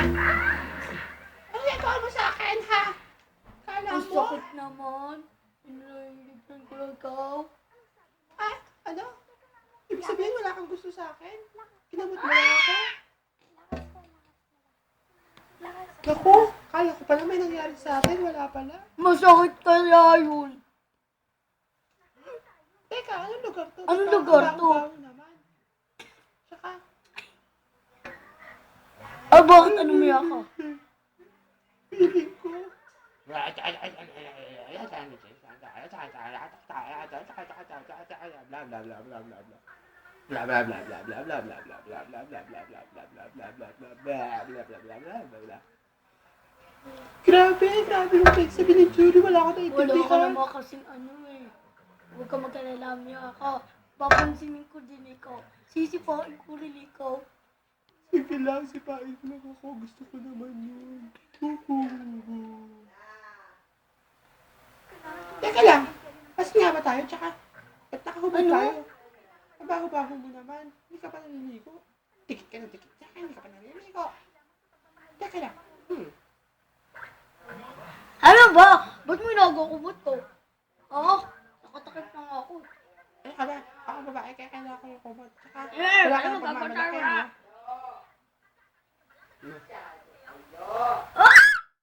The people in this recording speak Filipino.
Ano ginagawa mo sa akin, ha? Kala Ang mo? sakit naman. Pinalilipan ko ikaw. Ah, ano? Ibig sabihin wala kang gusto sa akin? Kinamot mo lang ako? Naku, kala ko pala may nangyari sa atin. Wala pala. Masakit kaya yun. Teka, anong lugar to? Anong Ba't lugar parang to? baho-baho naman? Tsaka, Bakit ano mo ka? feeling ko. Grabe yung text sabi ni Julie. Wala ko Wala ka naiintindihan. naman kasing ano eh. Huwag ka mag-alala ako. Papansinin ko din ikaw. Sisipain ko rin ikaw. Sige lang, sipain mo lang ako. Gusto ko naman yun. Teka lang, kasi nga ba tayo? Tsaka, ba't nakahubad Ano? tayo? Mabaho-baho mo naman. Hindi ka pa naliligo. Tikit ka na tikit. Tsaka hindi ka pa naliligo. Teka lang. Ano ba? Ba't mo inagakubot ko? Oo, nakatakip na nga ako. Ano ka ba? Ako babae, kaya kailangan ko yung kumot. Tsaka, Eh, wala ka ano ng ka, pagmamalaki, patara? no?